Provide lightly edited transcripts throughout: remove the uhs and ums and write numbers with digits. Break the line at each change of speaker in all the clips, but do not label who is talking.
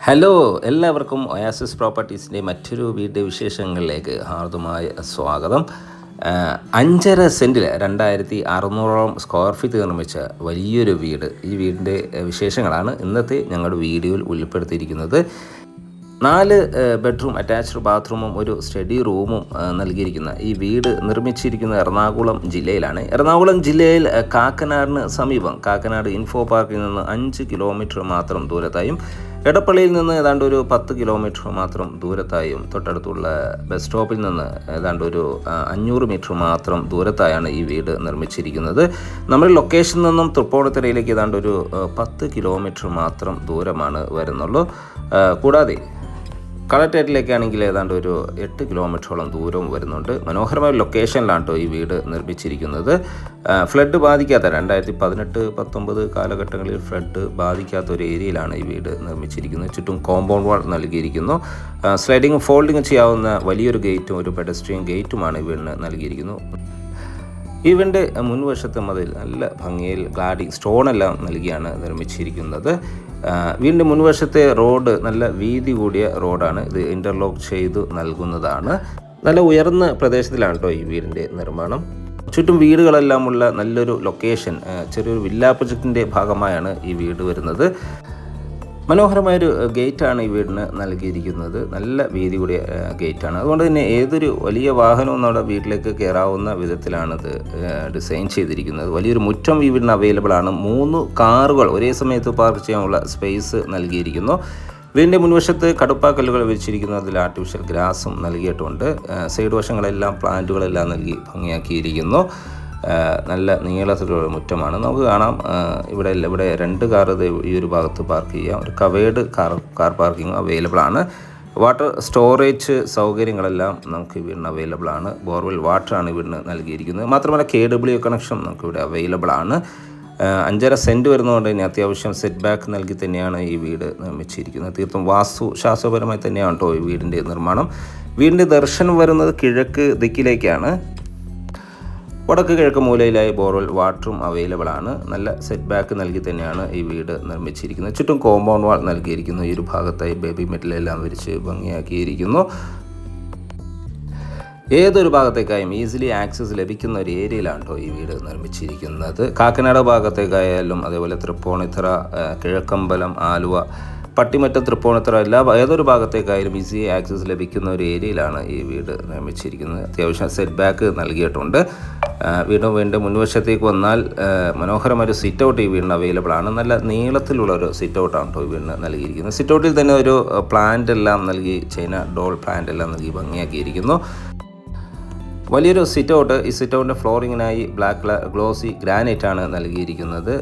Hello, എല്ലാവർക്കും oasis പ്രോപ്പർട്ടീസിൻ്റെ മറ്റൊരു വീട് വിശേഷങ്ങളിലേക്ക് ഹാർദമായ സ്വാഗതം. 5.5 സെൻറ്റിൽ 2600 സ്ക്വയർ ഫീറ്റ് നിർമ്മിച്ച വലിയൊരു വീട്. ഈ വീടിൻ്റെ വിശേഷങ്ങളാണ് ഇന്നത്തെ ഞങ്ങളുടെ വീഡിയോയിൽ ഉൾപ്പെടുത്തിയിരിക്കുന്നത്. 4 ബെഡ്റൂം അറ്റാച്ച്ഡ് ബാത്റൂമും ഒരു സ്റ്റഡി റൂമും നൽകിയിരിക്കുന്ന ഈ വീട് നിർമ്മിച്ചിരിക്കുന്നത് എറണാകുളം ജില്ലയിലാണ്. എറണാകുളം ജില്ലയിൽ കാക്കനാടിന് സമീപം, കാക്കനാട് ഇൻഫോ പാർക്കിൽ നിന്ന് 5 കിലോമീറ്റർ മാത്രം ദൂരത്തായും, എടപ്പള്ളിയിൽ നിന്ന് ഏതാണ്ട് ഒരു 10 കിലോമീറ്റർ മാത്രം ദൂരത്തായും, തൊട്ടടുത്തുള്ള ബസ് സ്റ്റോപ്പിൽ നിന്ന് ഏതാണ്ട് ഒരു 500 മീറ്റർ മാത്രം ദൂരത്തായാണ് ഈ വീട് നിർമ്മിച്ചിരിക്കുന്നത്. നമ്മുടെ ലൊക്കേഷനിൽ നിന്നും തൃപ്പൂണിത്തുറയിലേക്ക് ഏതാണ്ട് ഒരു 10 കിലോമീറ്റർ മാത്രം ദൂരമാണ് വരുന്നുള്ളൂ. കൂടാതെ കളക്ടറേറ്റിലേക്കാണെങ്കിൽ ഏതാണ്ട് ഒരു 8 കിലോമീറ്ററോളം ദൂരവും വരുന്നുണ്ട്. മനോഹരമായ ലൊക്കേഷനിലാണ് കേട്ടോ ഈ വീട് നിർമ്മിച്ചിരിക്കുന്നത്. ഫ്ലഡ് ബാധിക്കാത്ത 2018-19 കാലഘട്ടങ്ങളിൽ ഫ്ലഡ് ബാധിക്കാത്ത ഒരു ഏരിയയിലാണ് ഈ വീട് നിർമ്മിച്ചിരിക്കുന്നത്. ചുറ്റും കോമ്പൗണ്ട് വാൾ നൽകിയിരിക്കുന്നു. സ്ലൈഡിങ് ഫോൾഡിങ് ചെയ്യാവുന്ന വലിയൊരു ഗേറ്റും ഒരു പെഡസ്ട്രിയൻ ഗേറ്റുമാണ് ഈ വീടിന് നൽകിയിരിക്കുന്നു. ഈ വീടിൻ്റെ മുൻവശത്ത് മതിൽ നല്ല ഭംഗിയിൽ ഗ്ലാഡിങ് സ്റ്റോണെല്ലാം നൽകിയാണ് നിർമ്മിച്ചിരിക്കുന്നത്. വീടിൻ്റെ മുൻവശത്തെ റോഡ് നല്ല വീതി കൂടിയ റോഡാണ്. ഇത് ഇൻ്റർലോക്ക് ചെയ്തു നൽകുന്നതാണ്. നല്ല ഉയർന്ന പ്രദേശത്തിലാണ് കേട്ടോ ഈ വീടിൻ്റെ നിർമ്മാണം. ചുറ്റും വീടുകളെല്ലാമുള്ള നല്ലൊരു ലൊക്കേഷൻ, ചെറിയൊരു വില്ലാ പ്രൊജക്റ്റിൻ്റെ ഭാഗമായാണ് ഈ വീട് വരുന്നത്. മനോഹരമായൊരു ഗേറ്റാണ് ഈ വീടിന് നൽകിയിരിക്കുന്നത്. നല്ല വീതി കൂടിയ ഗേറ്റാണ്. അതുകൊണ്ട് തന്നെ ഏതൊരു വലിയ വാഹനവും നമ്മുടെ വീട്ടിലേക്ക് കയറാവുന്ന വിധത്തിലാണിത് ഡിസൈൻ ചെയ്തിരിക്കുന്നത്. വലിയൊരു മുറ്റം ഈ വീടിന് അവൈലബിൾ ആണ്. 3 കാറുകൾ ഒരേ സമയത്ത് പാർക്ക് ചെയ്യാനുള്ള സ്പേസ് നൽകിയിരിക്കുന്നു. വീടിൻ്റെ മുൻവശത്ത് കടുപ്പാക്കല്ലുകൾ വെച്ചിരിക്കുന്നു. അതിൽ ആർട്ടിഫിഷ്യൽ ഗ്രാസും നൽകിയിട്ടുണ്ട്. സൈഡ് വശങ്ങളെല്ലാം പ്ലാന്റുകളെല്ലാം നൽകി ഭംഗിയാക്കിയിരിക്കുന്നു. നല്ല നീളത്തിലുള്ള മുറ്റമാണ്. നമുക്ക് കാണാം ഇവിടെ 2 കാർ ഈ ഒരു ഭാഗത്ത് പാർക്ക് ചെയ്യാം. ഒരു കവേർഡ് കാർ പാർക്കിംഗ് അവൈലബിൾ ആണ്. വാട്ടർ സ്റ്റോറേജ് സൗകര്യങ്ങളെല്ലാം നമുക്ക് വീടിന് അവൈലബിൾ ആണ്. ബോർവെൽ വാട്ടറാണ് വീടിന് നൽകിയിരിക്കുന്നത്. മാത്രമല്ല KW കണക്ഷൻ നമുക്കിവിടെ അവൈലബിൾ ആണ്. 5.5 സെൻറ്റ് വരുന്നതുകൊണ്ട് തന്നെ അത്യാവശ്യം സെറ്റ് ബാക്ക് നൽകി തന്നെയാണ് ഈ വീട് നിർമ്മിച്ചിരിക്കുന്നത്. തീർത്തും ശാസ്ത്രപരമായി തന്നെയാണ് കേട്ടോ ഈ വീടിൻ്റെ നിർമ്മാണം. വീടിൻ്റെ ദർശനം വരുന്നത് കിഴക്ക് ദിക്കിലേക്കാണ്. വടക്ക് കിഴക്ക് മൂലയിലായി ബോർവെൽ വാട്ടറും അവൈലബിൾ ആണ്. നല്ല സെറ്റ് ബാക്ക് നൽകി തന്നെയാണ് ഈ വീട് നിർമ്മിച്ചിരിക്കുന്നത്. ചുറ്റും കോമ്പൗണ്ട് വാൾ നൽകിയിരിക്കുന്നു. ഈ ഒരു ഭാഗത്തായി ബേബി മെറ്റലെല്ലാം വിരിച്ച് ഭംഗിയാക്കിയിരിക്കുന്നു. ഏതൊരു ഭാഗത്തേക്കായും ഈസിലി ആക്സസ് ലഭിക്കുന്ന ഒരു ഏരിയയിലാണ് കേട്ടോ ഈ വീട് നിർമ്മിച്ചിരിക്കുന്നത്. കാക്കനാട് ഭാഗത്തേക്കായാലും, അതേപോലെ തൃപ്പൂണിത്തുറ, കിഴക്കമ്പലം, ആലുവ, പട്ടിമറ്റം, തൃപ്പൂണിത്തുറ ഏതൊരു ഭാഗത്തേക്കായാലും ഈസി ആക്സസ് ലഭിക്കുന്ന ഒരു ഏരിയയിലാണ് ഈ വീട് നിർമ്മിച്ചിരിക്കുന്നത്. അത്യാവശ്യം സെറ്റ് ബാക്ക് നൽകിയിട്ടുണ്ട്. വീടിൻ്റെ മുൻവശത്തേക്ക് വന്നാൽ മനോഹരമായൊരു സിറ്റ് ഔട്ട് ഈ വീടിന് അവൈലബിൾ ആണ്. നല്ല നീളത്തിലുള്ളൊരു സിറ്റ് ഔട്ടാണ് കേട്ടോ ഈ വീടിന് നൽകിയിരിക്കുന്നത്. സിറ്റ് ഔട്ടിൽ തന്നെ ഒരു പ്ലാന്റ് എല്ലാം നൽകി, ചൈന ഡോൾ പ്ലാന്റ് എല്ലാം നൽകി ഭംഗിയാക്കിയിരിക്കുന്നു. വലിയൊരു സിറ്റ് ഔട്ട്. ഈ സിറ്റ് ഔട്ടിൻ്റെ ഫ്ലോറിങ്ങിനായി ബ്ലാക്ക് കളർ ഗ്ലോസി ഗ്രാനൈറ്റ് ആണ് നൽകിയിരിക്കുന്നത്.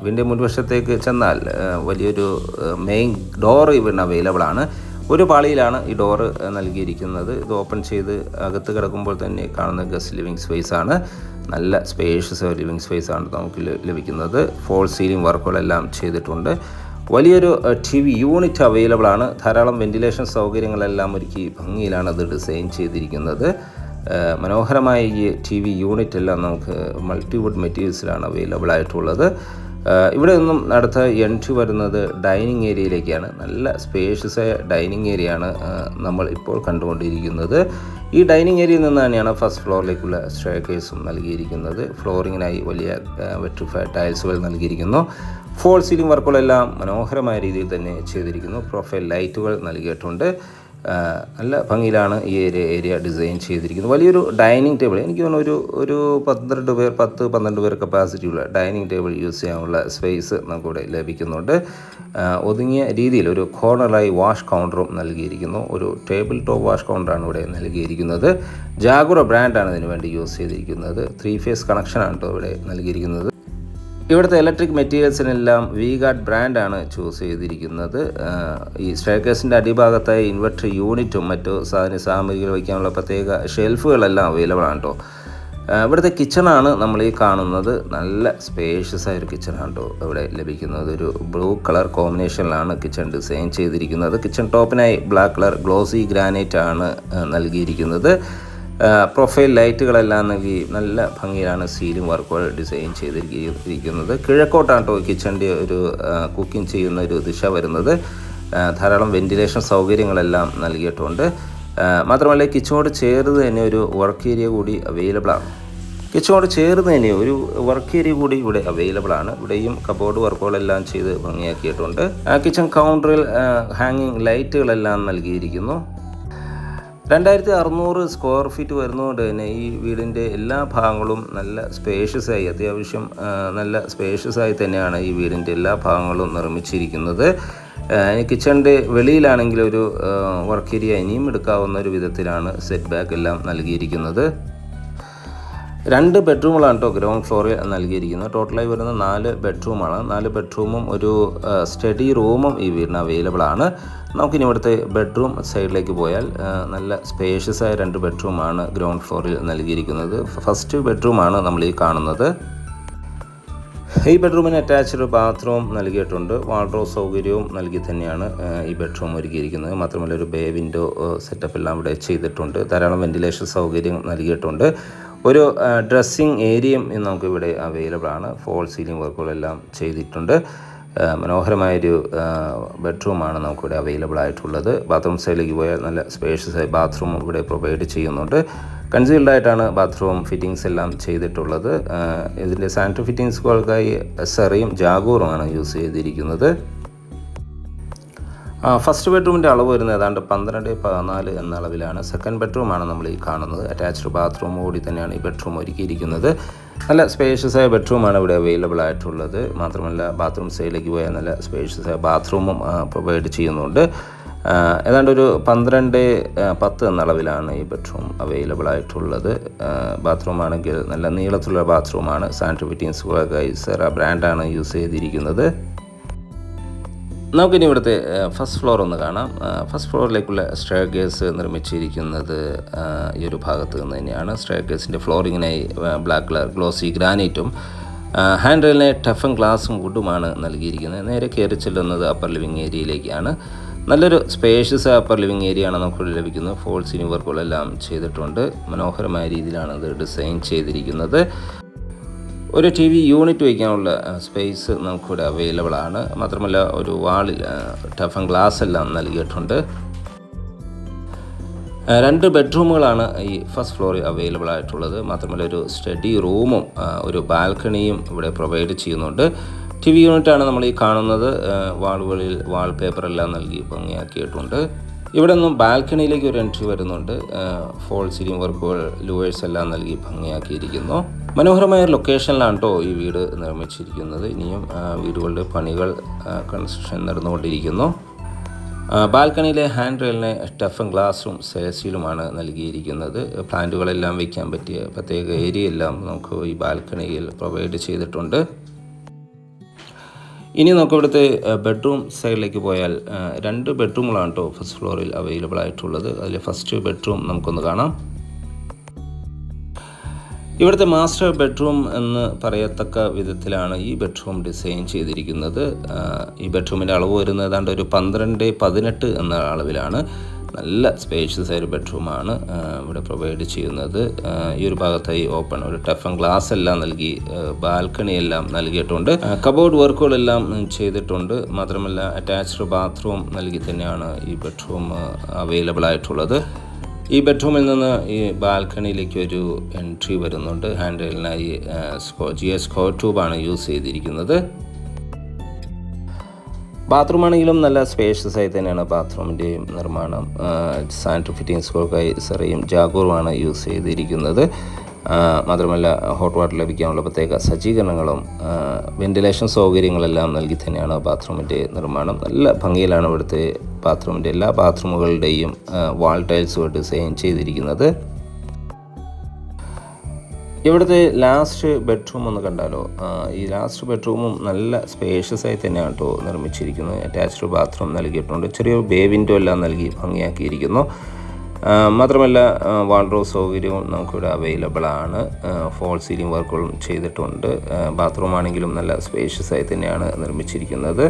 വീടിൻ്റെ മുൻവശത്തേക്ക് ചെന്നാൽ വലിയൊരു മെയിൻ ഡോർ വീടിന് അവൈലബിൾ ആണ്. ഒരു പാളിയിലാണ് ഈ ഡോറ് നൽകിയിരിക്കുന്നത്. ഇത് ഓപ്പൺ ചെയ്ത് അകത്ത് കിടക്കുമ്പോൾ തന്നെ കാണുന്ന ഗസ്റ്റ് ലിവിങ് സ്പേസ് ആണ്. നല്ല സ്പേഷ്യസ് ലിവിങ് സ്പേസ് ആണ് നമുക്ക് ലഭിക്കുന്നത്. ഫോൾ സീലിംഗ് വർക്കുകളെല്ലാം ചെയ്തിട്ടുണ്ട്. വലിയൊരു TV യൂണിറ്റ് അവൈലബിൾ ആണ്. ധാരാളം വെന്റിലേഷൻ സൗകര്യങ്ങളെല്ലാം ഒരുക്കി ഭംഗിയിലാണ് അത് ഡിസൈൻ ചെയ്തിരിക്കുന്നത്. മനോഹരമായ ഈ TV യൂണിറ്റ് എല്ലാം നമുക്ക് മൾട്ടിവുഡ് മെറ്റീരിയൽസിലാണ് അവൈലബിൾ ആയിട്ടുള്ളത്. ഇവിടെ നിന്നും അടുത്ത എൻട്രി വരുന്നത് ഡൈനിങ് ഏരിയയിലേക്കാണ്. നല്ല സ്പേഷ്യസായ ഡൈനിങ് ഏരിയയാണ് നമ്മൾ ഇപ്പോൾ കണ്ടുകൊണ്ടിരിക്കുന്നത്. ഈ ഡൈനിങ് ഏരിയയിൽ നിന്ന് തന്നെയാണ് ഫസ്റ്റ് ഫ്ലോറിലേക്കുള്ള സ്റ്റെയർകേസും നൽകിയിരിക്കുന്നത്. ഫ്ലോറിങ്ങിനായി വലിയ വെട്രിഫൈഡ് ടൈൽസുകൾ നൽകിയിരിക്കുന്നു. ഫോൾ സീലിംഗ് വർക്കുകളെല്ലാം മനോഹരമായ രീതിയിൽ തന്നെ ചെയ്തിരിക്കുന്നു. പ്രൊഫൈൽ ലൈറ്റുകൾ നൽകിയിട്ടുണ്ട്. നല്ല ഭംഗിയിലാണ് ഈ ഏരിയ ഡിസൈൻ ചെയ്തിരിക്കുന്നത്. വലിയൊരു ഡൈനിങ് ടേബിൾ, എനിക്ക് തോന്നുന്നു ഒരു 10-12 പേർ കപ്പാസിറ്റിയുള്ള ഡൈനിങ് ടേബിൾ യൂസ് ചെയ്യാനുള്ള സ്പേസ് നമുക്കിവിടെ ലഭിക്കുന്നുണ്ട്. ഒതുങ്ങിയ രീതിയിൽ ഒരു കോർണറായി വാഷ് കൗണ്ടറും നൽകിയിരിക്കുന്നു. ഒരു ടേബിൾ ടോപ്പ് വാഷ് കൗണ്ടറാണ് ഇവിടെ നൽകിയിരിക്കുന്നത്. ജാഗുറ ബ്രാൻഡാണ് ഇതിനു വേണ്ടി യൂസ് ചെയ്തിരിക്കുന്നത്. 3 ഫേസ് കണക്ഷനാണ് കേട്ടോ ഇവിടെ നൽകിയിരിക്കുന്നത്. ഇവിടുത്തെ ഇലക്ട്രിക് മെറ്റീരിയൽസിനെല്ലാം V-Guard ബ്രാൻഡാണ് ചൂസ് ചെയ്തിരിക്കുന്നത്. ഈ സ്റ്റെയർകേസിൻ്റെ അടിഭാഗത്തായി ഇൻവെർട്ടർ യൂണിറ്റും മറ്റു സാമഗ്രികൾ വയ്ക്കാനുള്ള പ്രത്യേക ഷെൽഫുകളെല്ലാം അവൈലബിൾ ആണ് കേട്ടോ. ഇവിടുത്തെ കിച്ചണാണ് നമ്മൾ ഈ കാണുന്നത്. നല്ല സ്പേഷ്യസ് ആയൊരു കിച്ചണാണ് കേട്ടോ ഇവിടെ ലഭിക്കുന്നത്. ഒരു ബ്ലൂ കളർ കോമ്പിനേഷനിലാണ് കിച്ചൺ ഡിസൈൻ ചെയ്തിരിക്കുന്നത്. കിച്ചൺ ടോപ്പിനായി ബ്ലാക്ക് കളർ ഗ്ലോസി ഗ്രാനൈറ്റ് ആണ് നൽകിയിരിക്കുന്നത്. പ്രൊഫൈൽ ലൈറ്റുകളെല്ലാം നൽകി നല്ല ഭംഗിയിലാണ് സീലിംഗ് വർക്കുകൾ ഡിസൈൻ ചെയ്തിരിക്കുന്നത്. കിഴക്കോട്ടാണ് കേട്ടോ കിച്ചൻ്റെ ഒരു കുക്കിംഗ് ചെയ്യുന്ന ഒരു ദിശ വരുന്നത്. ധാരാളം വെൻറ്റിലേഷൻ സൗകര്യങ്ങളെല്ലാം നൽകിയിട്ടുണ്ട്. മാത്രമല്ല കിച്ചണോട് ചേർന്ന് തന്നെ ഒരു വർക്ക് ഏരിയ കൂടി അവൈലബിൾ ആണ്. കിച്ചണോട് ചേർന്ന് തന്നെ ഒരു വർക്ക് ഏരിയ കൂടി ഇവിടെ അവൈലബിൾ ആണ്. ഇവിടെയും കബോർഡ് വർക്കുകളെല്ലാം ചെയ്ത് ഭംഗിയാക്കിയിട്ടുണ്ട്. കിച്ചൺ കൗണ്ടറിൽ ഹാങ്ങിങ് ലൈറ്റുകളെല്ലാം നൽകിയിരിക്കുന്നു. 2600 സ്ക്വയർ ഫീറ്റ് വരുന്നതുകൊണ്ട് തന്നെ ഈ വീടിൻ്റെ എല്ലാ ഭാഗങ്ങളും നല്ല സ്പേഷ്യസായി, അത്യാവശ്യം നല്ല സ്പേഷ്യസായി തന്നെയാണ് ഈ വീടിൻ്റെ എല്ലാ ഭാഗങ്ങളും നിർമ്മിച്ചിരിക്കുന്നത്. കിച്ചണിൻ്റെ വെളിയിലാണെങ്കിൽ ഒരു വർക്ക് ഏരിയ ഇനിയും എടുക്കാവുന്ന ഒരു വിധത്തിലാണ് സെറ്റ് ബാക്ക് എല്ലാം നൽകിയിരിക്കുന്നത്. 2 ബെഡ്റൂമുകളാണ് കേട്ടോ ഗ്രൗണ്ട് ഫ്ലോറിൽ നൽകിയിരിക്കുന്നത്. ടോട്ടലായി വരുന്ന 4 ബെഡ്റൂമാണ്. 4 ബെഡ്റൂമും ഒരു സ്റ്റഡി റൂമും ഈ വീടിന് അവൈലബിൾ ആണ്. നമുക്കിനി ഇവിടുത്തെ ബെഡ്റൂം സൈഡിലേക്ക് പോയാൽ നല്ല സ്പേഷ്യസായ 2 ബെഡ്റൂമാണ് ഗ്രൗണ്ട് ഫ്ലോറിൽ നൽകിയിരിക്കുന്നത്. ഫസ്റ്റ് ബെഡ്റൂമാണ് നമ്മൾ ഈ കാണുന്നത്. ഈ ബെഡ്റൂമിന് അറ്റാച്ച്ഡ് ബാത്റൂം നൽകിയിട്ടുണ്ട്. വാർഡ്രോബ് സൗകര്യവും നൽകി തന്നെയാണ് ഈ ബെഡ്റൂം ഒരുക്കിയിരിക്കുന്നത്. മാത്രമല്ല ഒരു ബേ വിൻഡോ സെറ്റപ്പ് എല്ലാം ഇവിടെ ചെയ്തിട്ടുണ്ട്. ധാരാളം വെൻറ്റിലേഷൻ സൗകര്യം നൽകിയിട്ടുണ്ട്. ഒരു ഡ്രസ്സിങ് ഏരിയയും നമുക്കിവിടെ അവൈലബിൾ ആണ്. ഫോൾ സീലിംഗ് വർക്കുകളെല്ലാം ചെയ്തിട്ടുണ്ട്. മനോഹരമായൊരു ബെഡ്റൂമാണ് നമുക്കിവിടെ അവൈലബിൾ ആയിട്ടുള്ളത്. ബാത്റൂം സൈഡിലേക്ക് പോയാൽ നല്ല സ്പേഷ്യസായി ബാത്റൂം ഇവിടെ പ്രൊവൈഡ് ചെയ്യുന്നുണ്ട്. കൺസീൽഡായിട്ടാണ് ബാത്റൂം ഫിറ്റിങ്സ് എല്ലാം ചെയ്തിട്ടുള്ളത്. ഇതിൻ്റെ സാനിറ്ററി ഫിറ്റിങ്സുകൾക്കായി സെറിയും ജാഗൂറുമാണ് യൂസ് ചെയ്തിരിക്കുന്നത്. ഫസ്റ്റ് ബെഡ്റൂമിൻ്റെ അളവ് വരുന്നത് ഏതാണ്ട് 12x14 എന്ന അളവിലാണ്. സെക്കൻഡ് ബെഡ്റൂമാണ് നമ്മൾ ഈ കാണുന്നത്. അറ്റാച്ച്ഡ് ബാത്റൂം കൂടി തന്നെയാണ് ഈ ബെഡ്റൂം ഒരുക്കിയിരിക്കുന്നത്. നല്ല സ്പേഷ്യസായ ബെഡ്റൂമാണ് ഇവിടെ അവൈലബിൾ ആയിട്ടുള്ളത്. മാത്രമല്ല ബാത്റൂം സൈഡിലേക്ക് പോയാൽ നല്ല സ്പേഷ്യസായ ബാത്റൂമും പ്രൊവൈഡ് ചെയ്യുന്നുണ്ട്. ഏതാണ്ട് ഒരു 12x10 എന്ന അളവിലാണ് ഈ ബെഡ്റൂം അവൈലബിൾ ആയിട്ടുള്ളത്. ബാത്റൂം ആണെങ്കിൽ നല്ല നീളത്തിലുള്ള ബാത്റൂമാണ്. സാനിറ്ററി ഫിറ്റിങ്സുകളൊക്കെ സെറ ബ്രാൻഡാണ് യൂസ് ചെയ്തിരിക്കുന്നത്. നമുക്കിനി ഇവിടുത്തെ ഫസ്റ്റ് ഫ്ലോർ ഒന്ന് കാണാം. ഫസ്റ്റ് ഫ്ലോറിലേക്കുള്ള സ്റ്റെയർകേസ് നിർമ്മിച്ചിരിക്കുന്നത് ഈ ഒരു ഭാഗത്ത് നിന്ന് തന്നെയാണ്. സ്റ്റെയർകേസിൻ്റെ ഫ്ലോറിങ്ങിനായി ബ്ലാക്ക് കളർ ഗ്ലോസി ഗ്രാനൈറ്റും ഹാൻഡ് റെയിലിനെ ടഫൻ ഗ്ലാസും വുഡുമാണ് നൽകിയിരിക്കുന്നത്. നേരെ കയറി ചെല്ലുന്നത് അപ്പർ ലിവിങ് ഏരിയയിലേക്കാണ്. നല്ലൊരു സ്പേഷ്യസ് അപ്പർ ലിവിങ് ഏരിയയാണ് നമുക്കിവിടെ ലഭിക്കുന്നത്. ഫോൾ സീലിംഗ് വർക്കുകളെല്ലാം ചെയ്തിട്ടുണ്ട്. മനോഹരമായ രീതിയിലാണ് ഇത് ഡിസൈൻ ചെയ്തിരിക്കുന്നത്. ഒരു TV യൂണിറ്റ് വയ്ക്കാനുള്ള സ്പേസ് നമുക്കിവിടെ അവൈലബിൾ ആണ്. മാത്രമല്ല ഒരു വാളിൽ ടഫൻ ഗ്ലാസ് എല്ലാം നൽകിയിട്ടുണ്ട്. 2 ബെഡ്റൂമുകളാണ് ഈ ഫസ്റ്റ് ഫ്ലോറിൽ അവൈലബിൾ ആയിട്ടുള്ളത്. മാത്രമല്ല ഒരു സ്റ്റഡി റൂമും ഒരു ബാൽക്കണിയും ഇവിടെ പ്രൊവൈഡ് ചെയ്യുന്നുണ്ട്. TV യൂണിറ്റാണ് നമ്മൾ ഈ കാണുന്നത്. വാളുകളിൽ വാൾപേപ്പറെല്ലാം നൽകി ഭംഗിയാക്കിയിട്ടുണ്ട്. ഇവിടെ നിന്നും ബാൽക്കണിയിലേക്ക് ഒരു എൻട്രി വരുന്നുണ്ട്. ഫോൾ സീലിംഗ് വർക്കുകൾ ലൂവേഴ്സ് എല്ലാം നൽകി ഭംഗിയാക്കിയിരിക്കുന്നു. മനോഹരമായ ഒരു ലൊക്കേഷനിലാണ് കേട്ടോ ഈ വീട് നിർമ്മിച്ചിരിക്കുന്നത്. ഇനിയും വീടുകളുടെ പണികൾ കൺസ്ട്രക്ഷൻ നടന്നുകൊണ്ടിരിക്കുന്നു. ബാൽക്കണിയിലെ ഹാൻഡ് റെയിലിനെ ടഫൻ ഗ്ലാസും സീലുമാണ് നൽകിയിരിക്കുന്നത്. പ്ലാന്റുകളെല്ലാം വയ്ക്കാൻ പറ്റിയ പ്രത്യേക ഏരിയ എല്ലാം നമുക്ക് ഈ ബാൽക്കണിയിൽ പ്രൊവൈഡ് ചെയ്തിട്ടുണ്ട്. ഇനി നമുക്ക് ഇവിടുത്തെ ബെഡ്റൂം സൈഡിലേക്ക് പോയാൽ 2 ബെഡ്റൂമുകളാണ് കേട്ടോ ഫസ്റ്റ് ഫ്ലോറിൽ അവൈലബിൾ ആയിട്ടുള്ളത്. അതിൽ ഫസ്റ്റ് ബെഡ്റൂം നമുക്കൊന്ന് കാണാം. ഇവിടുത്തെ മാസ്റ്റർ ബെഡ്റൂം എന്ന് പറയത്തക്ക വിധത്തിലാണ് ഈ ബെഡ്റൂം ഡിസൈൻ ചെയ്തിരിക്കുന്നത്. ഈ ബെഡ്റൂമിൻ്റെ അളവ് വരുന്നത് ഏതാണ്ട് ഒരു 12x18 എന്ന അളവിലാണ്. നല്ല സ്പേഷ്യസ് ആയൊരു ബെഡ്റൂമാണ് ഇവിടെ പ്രൊവൈഡ് ചെയ്യുന്നത്. ഈ ഒരു ഭാഗത്തായി ഓപ്പൺ ഒരു ടഫൻ ഗ്ലാസ് എല്ലാം നൽകി ബാൽക്കണി എല്ലാം നൽകിയിട്ടുണ്ട്. കബോർഡ് വർക്കുകളെല്ലാം ചെയ്തിട്ടുണ്ട്. മാത്രമല്ല അറ്റാച്ച്ഡ് ബാത്റൂം നൽകി തന്നെയാണ് ഈ ബെഡ്റൂം അവൈലബിൾ ആയിട്ടുള്ളത്. ഈ ബെഡ്റൂമിൽ നിന്ന് ഈ ബാൽക്കണിയിലേക്ക് ഒരു എൻട്രി വരുന്നുണ്ട്. ഹാൻഡ് റെയിലിനായി GS സ്ക്വയർ ട്യൂബാണ് യൂസ് ചെയ്തിരിക്കുന്നത്. ബാത്റൂമാണെങ്കിലും നല്ല സ്പേഷ്യസ് ആയി തന്നെയാണ് ബാത്റൂമിൻ്റെയും നിർമ്മാണം. സാനിറ്ററി ഫിറ്റിങ്സുകൾക്കായി സെറിയും ജാഗൂറുമാണ് യൂസ് ചെയ്തിരിക്കുന്നത്. മാത്രമല്ല ഹോട്ട് വാട്ടർ ലഭിക്കാനുള്ള പ്രത്യേക സജ്ജീകരണങ്ങളും വെൻറ്റിലേഷൻ സൗകര്യങ്ങളെല്ലാം നൽകി തന്നെയാണ് ബാത്റൂമിൻ്റെ നിർമ്മാണം. നല്ല ഭംഗിയിലാണ് ഇവിടുത്തെ ബാത്റൂമിൻ്റെ എല്ലാ ബാത്റൂമുകളുടെയും വാൾ ടൈൽസുകൾ ഡിസൈൻ ചെയ്തിരിക്കുന്നത്. ഇവിടുത്തെ ലാസ്റ്റ് ബെഡ്റൂം ഒന്ന് കണ്ടാലോ. ഈ ലാസ്റ്റ് ബെഡ്റൂമും നല്ല സ്പേഷ്യസ് ആയി തന്നെയാണ് കേട്ടോ നിർമ്മിച്ചിരിക്കുന്നത്. അറ്റാച്ച്ഡ് ബാത്റൂം നൽകിയിട്ടുണ്ട്. ചെറിയൊരു ബേ വിൻഡോ എല്ലാം നൽകി ഭംഗിയാക്കിയിരിക്കുന്നു. മാത്രമല്ല വാർഡ്രോബ് സൗകര്യവും നമുക്കിവിടെ അവൈലബിൾ ആണ്. ഫോൾ സീലിംഗ് വർക്കുകളും ചെയ്തിട്ടുണ്ട്. ബാത്റൂം ആണെങ്കിലും നല്ല സ്പേഷ്യസ് ആയി തന്നെയാണ് നിർമ്മിച്ചിരിക്കുന്നത്.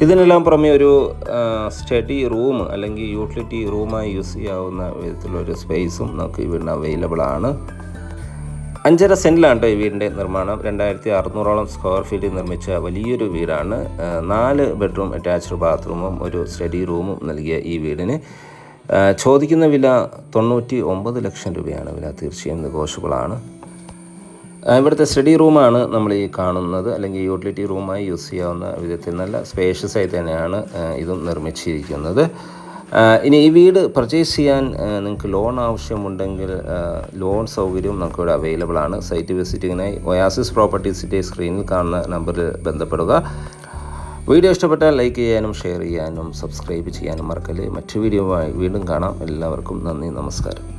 ഇതിനെല്ലാം പുറമെ ഒരു സ്റ്റഡി റൂം അല്ലെങ്കിൽ യൂട്ടിലിറ്റി റൂമായി യൂസ് ചെയ്യാവുന്ന വിധത്തിലുള്ളൊരു സ്പേസും നമുക്ക് ഇവിടെ അവൈലബിൾ ആണ്. 5.5 സെൻറ്റിലാണ് കേട്ടോ ഈ വീടിൻ്റെ നിർമ്മാണം. 2600 സ്ക്വയർ ഫീറ്റ് നിർമ്മിച്ച വലിയൊരു വീടാണ്. 4 ബെഡ്റൂം അറ്റാച്ച്ഡ് ബാത്റൂമും ഒരു സ്റ്റഡി റൂമും നൽകിയ ഈ വീടിന് ചോദിക്കുന്ന വില 99 ലക്ഷം രൂപയാണ് വില. തീർച്ചയായും നെഗോഷ്യബിളാണ്. ഇവിടുത്തെ സ്റ്റഡി റൂമാണ് നമ്മൾ ഈ കാണുന്നത്, അല്ലെങ്കിൽ യൂട്ടിലിറ്റി റൂമായി യൂസ് ചെയ്യാവുന്ന വിധത്തിൽ നല്ല സ്പേഷ്യസ് ആയി തന്നെയാണ് ഇതും നിർമ്മിച്ചിരിക്കുന്നത്. ഇനി ഈ വീട് പർച്ചേസ് ചെയ്യാൻ നിങ്ങൾക്ക് ലോൺ ആവശ്യമുണ്ടെങ്കിൽ ലോൺ സൗകര്യവും നമുക്കിവിടെ അവൈലബിൾ ആണ്. സൈറ്റ് വിസിറ്റിങ്ങിനായി ഒയാസിസ് പ്രോപ്പർട്ടീസിൻ്റെ സ്ക്രീനിൽ കാണുന്ന നമ്പറിൽ ബന്ധപ്പെടുക. വീഡിയോ ഇഷ്ടപ്പെട്ടാൽ ലൈക്ക് ചെയ്യാനും ഷെയർ ചെയ്യാനും സബ്സ്ക്രൈബ് ചെയ്യാനും മറക്കല്ലേ. മറ്റു വീഡിയോയുമായി വീണ്ടും കാണാം. എല്ലാവർക്കും നന്ദി, നമസ്കാരം.